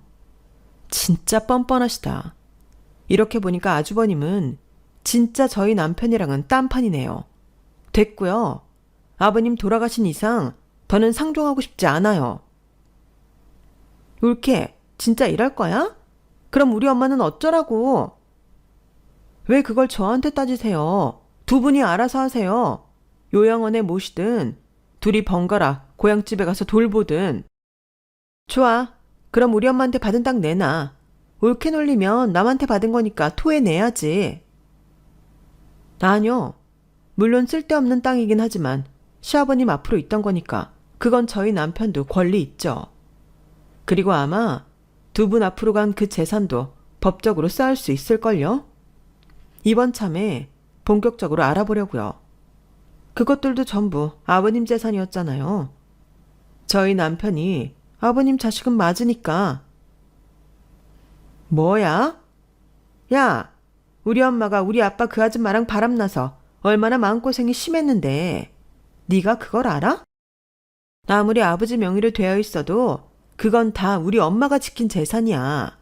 진짜 뻔뻔하시다. 이렇게 보니까 아주버님은 진짜 저희 남편이랑은 딴판이네요. 됐고요. 아버님 돌아가신 이상 더는 상종하고 싶지 않아요. 울케, 진짜 이럴 거야? 그럼 우리 엄마는 어쩌라고? 왜 그걸 저한테 따지세요? 두 분이 알아서 하세요. 요양원에 모시든 둘이 번갈아 고향집에 가서 돌보든. 좋아. 그럼 우리 엄마한테 받은 땅 내놔. 옳게 놀리면 남한테 받은 거니까 토해내야지. 아니요. 물론 쓸데없는 땅이긴 하지만 시아버님 앞으로 있던 거니까 그건 저희 남편도 권리 있죠. 그리고 아마 두 분 앞으로 간 그 재산도 법적으로 쌓을 수 있을걸요? 이번 참에 본격적으로 알아보려고요. 그것들도 전부 아버님 재산이었잖아요. 저희 남편이 아버님 자식은 맞으니까. 뭐야? 야, 우리 엄마가 우리 아빠 그 아줌마랑 바람나서 얼마나 마음고생이 심했는데 네가 그걸 알아? 아무리 아버지 명의로 되어 있어도 그건 다 우리 엄마가 지킨 재산이야.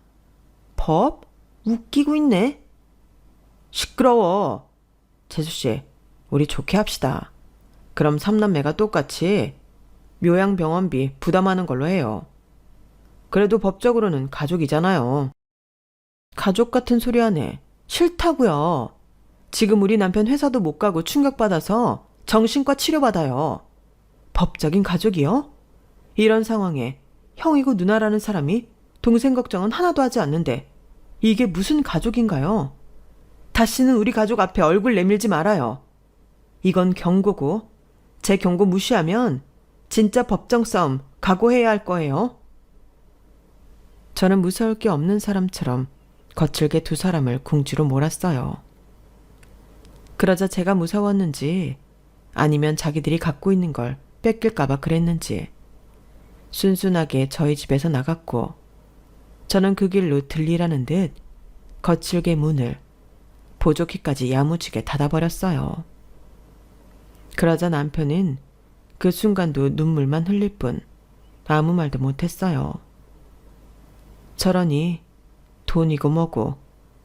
법? 웃기고 있네. 시끄러워. 재수씨, 우리 좋게 합시다. 그럼 삼남매가 똑같이 묘양병원비 부담하는 걸로 해요. 그래도 법적으로는 가족이잖아요. 가족 같은 소리 하네. 싫다고요. 지금 우리 남편 회사도 못 가고 충격받아서 정신과 치료받아요. 법적인 가족이요? 이런 상황에 형이고 누나라는 사람이 동생 걱정은 하나도 하지 않는데 이게 무슨 가족인가요? 다시는 우리 가족 앞에 얼굴 내밀지 말아요. 이건 경고고 제 경고 무시하면 진짜 법정 싸움 각오해야 할 거예요. 저는 무서울 게 없는 사람처럼 거칠게 두 사람을 궁지로 몰았어요. 그러자 제가 무서웠는지 아니면 자기들이 갖고 있는 걸 뺏길까봐 그랬는지 순순하게 저희 집에서 나갔고 저는 그 길로 들리라는 듯 거칠게 문을 보조키까지 야무지게 닫아버렸어요. 그러자 남편은 그 순간도 눈물만 흘릴 뿐 아무 말도 못했어요. 저러니 돈이고 뭐고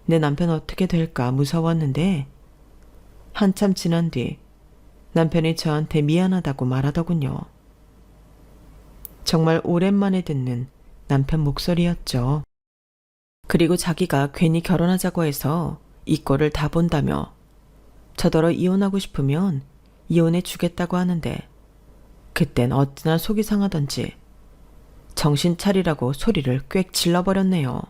내 남편 어떻게 될까 무서웠는데 한참 지난 뒤 남편이 저한테 미안하다고 말하더군요. 정말 오랜만에 듣는 남편 목소리였죠. 그리고 자기가 괜히 결혼하자고 해서 이 꼴을 다 본다며 저더러 이혼하고 싶으면 이혼해 주겠다고 하는데 그땐 어찌나 속이 상하던지 정신 차리라고 소리를 꽥 질러버렸네요.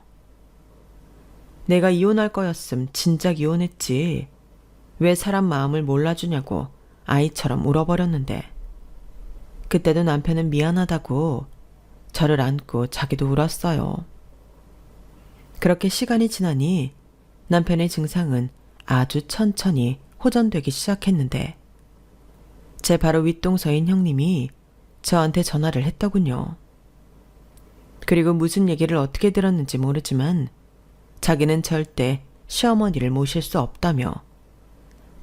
내가 이혼할 거였음 진작 이혼했지. 왜 사람 마음을 몰라주냐고 아이처럼 울어버렸는데, 그때도 남편은 미안하다고 저를 안고 자기도 울었어요. 그렇게 시간이 지나니 남편의 증상은 아주 천천히 호전되기 시작했는데, 제 바로 윗동서인 형님이 저한테 전화를 했더군요. 그리고 무슨 얘기를 어떻게 들었는지 모르지만 자기는 절대 시어머니를 모실 수 없다며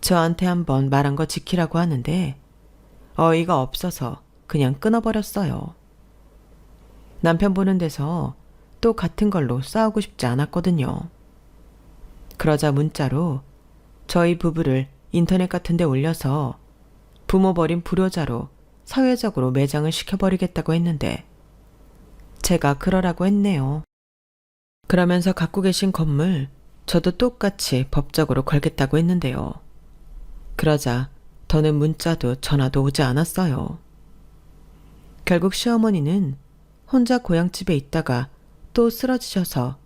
저한테 한번 말한 거 지키라고 하는데 어이가 없어서 그냥 끊어버렸어요. 남편 보는 데서 또 같은 걸로 싸우고 싶지 않았거든요. 그러자 문자로 저희 부부를 인터넷 같은 데 올려서 부모 버린 불효자로 사회적으로 매장을 시켜버리겠다고 했는데 제가 그러라고 했네요. 그러면서 갖고 계신 건물 저도 똑같이 법적으로 걸겠다고 했는데요. 그러자 더는 문자도 전화도 오지 않았어요. 결국 시어머니는 혼자 고향집에 있다가 또 쓰러지셔서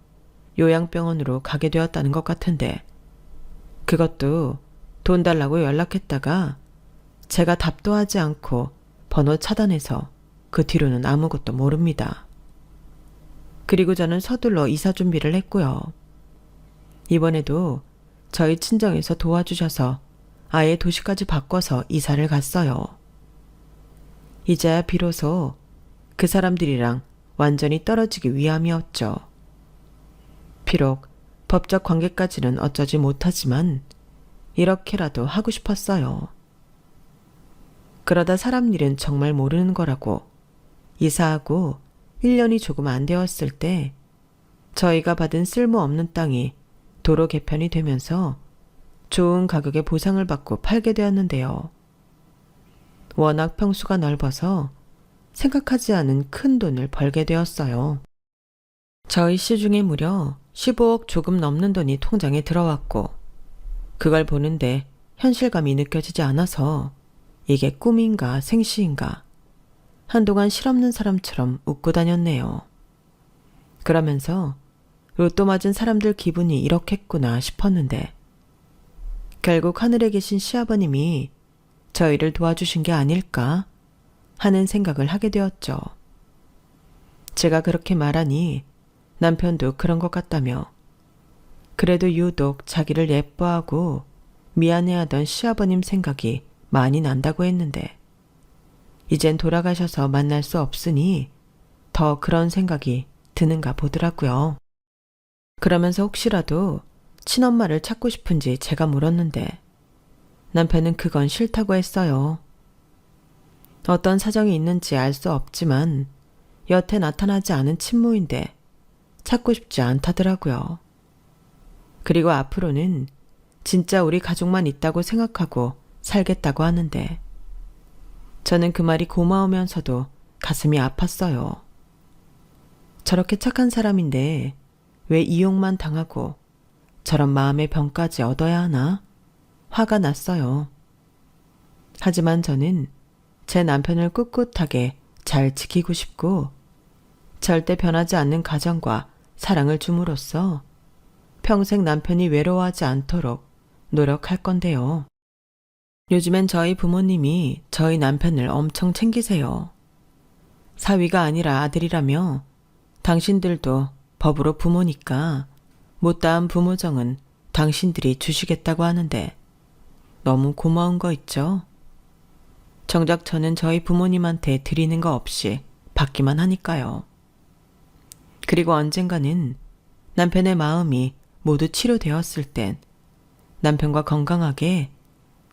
요양병원으로 가게 되었다는 것 같은데, 그것도 돈 달라고 연락했다가 제가 답도 하지 않고 번호 차단해서 그 뒤로는 아무것도 모릅니다. 그리고 저는 서둘러 이사 준비를 했고요. 이번에도 저희 친정에서 도와주셔서 아예 도시까지 바꿔서 이사를 갔어요. 이제야 비로소 그 사람들이랑 완전히 떨어지기 위함이었죠. 비록 법적 관계까지는 어쩌지 못하지만 이렇게라도 하고 싶었어요. 그러다 사람 일은 정말 모르는 거라고 이사하고 1년이 조금 안 되었을 때 저희가 받은 쓸모없는 땅이 도로 개편이 되면서 좋은 가격에 보상을 받고 팔게 되었는데요. 워낙 평수가 넓어서 생각하지 않은 큰 돈을 벌게 되었어요. 저희 시중에 무려 15억 조금 넘는 돈이 통장에 들어왔고, 그걸 보는데 현실감이 느껴지지 않아서 이게 꿈인가 생시인가 한동안 실없는 사람처럼 웃고 다녔네요. 그러면서 로또 맞은 사람들 기분이 이렇겠구나 싶었는데, 결국 하늘에 계신 시아버님이 저희를 도와주신 게 아닐까 하는 생각을 하게 되었죠. 제가 그렇게 말하니 남편도 그런 것 같다며, 그래도 유독 자기를 예뻐하고 미안해하던 시아버님 생각이 많이 난다고 했는데, 이젠 돌아가셔서 만날 수 없으니 더 그런 생각이 드는가 보더라고요. 그러면서 혹시라도 친엄마를 찾고 싶은지 제가 물었는데 남편은 그건 싫다고 했어요. 어떤 사정이 있는지 알 수 없지만 여태 나타나지 않은 친모인데 찾고 싶지 않다더라고요. 그리고 앞으로는 진짜 우리 가족만 있다고 생각하고 살겠다고 하는데, 저는 그 말이 고마우면서도 가슴이 아팠어요. 저렇게 착한 사람인데 왜 이용만 당하고 저런 마음의 병까지 얻어야 하나? 화가 났어요. 하지만 저는 제 남편을 꿋꿋하게 잘 지키고 싶고 절대 변하지 않는 가정과 사랑을 줌으로써 평생 남편이 외로워하지 않도록 노력할 건데요. 요즘엔 저희 부모님이 저희 남편을 엄청 챙기세요. 사위가 아니라 아들이라며 당신들도 법으로 부모니까 못다한 부모정은 당신들이 주시겠다고 하는데 너무 고마운 거 있죠? 정작 저는 저희 부모님한테 드리는 거 없이 받기만 하니까요. 그리고 언젠가는 남편의 마음이 모두 치료되었을 땐 남편과 건강하게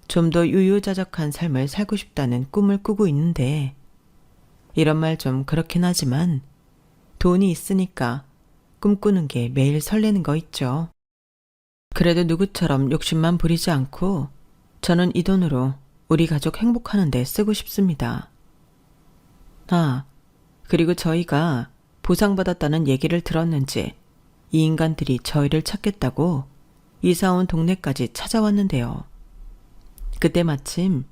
좀 더 유유자적한 삶을 살고 싶다는 꿈을 꾸고 있는데, 이런 말 좀 그렇긴 하지만 돈이 있으니까 꿈꾸는 게 매일 설레는 거 있죠. 그래도 누구처럼 욕심만 부리지 않고 저는 이 돈으로 우리 가족 행복하는 데 쓰고 싶습니다. 아, 그리고 저희가 보상받았다는 얘기를 들었는지 이 인간들이 저희를 찾겠다고 이사온 동네까지 찾아왔는데요. 그때 마침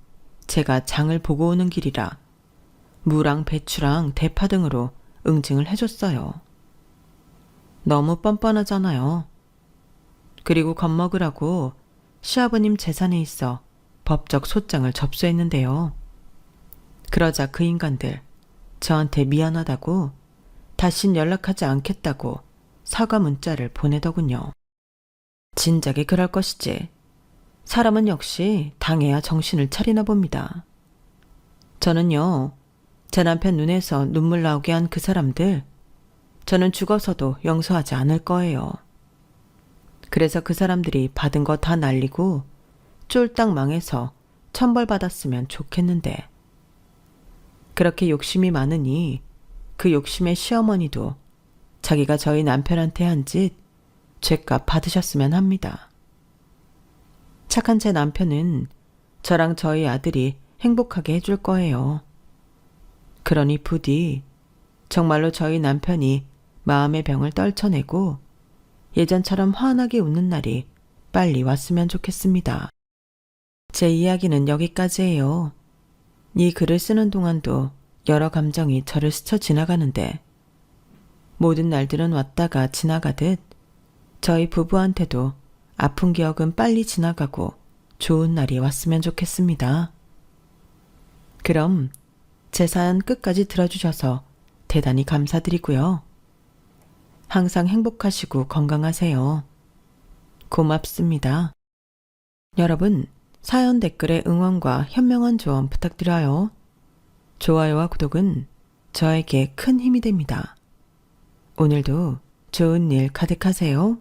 제가 장을 보고 오는 길이라 무랑 배추랑 대파 등으로 응징을 해줬어요. 너무 뻔뻔하잖아요. 그리고 겁먹으라고 시아버님 재산에 있어 법적 소장을 접수했는데요. 그러자 그 인간들 저한테 미안하다고 다신 연락하지 않겠다고 사과 문자를 보내더군요. 진작에 그럴 것이지. 사람은 역시 당해야 정신을 차리나 봅니다. 저는요, 제 남편 눈에서 눈물 나오게 한 그 사람들, 저는 죽어서도 용서하지 않을 거예요. 그래서 그 사람들이 받은 거 다 날리고 쫄딱 망해서 천벌받았으면 좋겠는데. 그렇게 욕심이 많으니 그 욕심의 시어머니도 자기가 저희 남편한테 한 짓 죄값 받으셨으면 합니다. 착한 제 남편은 저랑 저희 아들이 행복하게 해줄 거예요. 그러니 부디 정말로 저희 남편이 마음의 병을 떨쳐내고 예전처럼 환하게 웃는 날이 빨리 왔으면 좋겠습니다. 제 이야기는 여기까지예요. 이 글을 쓰는 동안도 여러 감정이 저를 스쳐 지나가는데 모든 날들은 왔다가 지나가듯 저희 부부한테도 아픈 기억은 빨리 지나가고 좋은 날이 왔으면 좋겠습니다. 그럼 제 사연 끝까지 들어주셔서 대단히 감사드리고요. 항상 행복하시고 건강하세요. 고맙습니다. 여러분, 사연 댓글에 응원과 현명한 조언 부탁드려요. 좋아요와 구독은 저에게 큰 힘이 됩니다. 오늘도 좋은 일 가득하세요.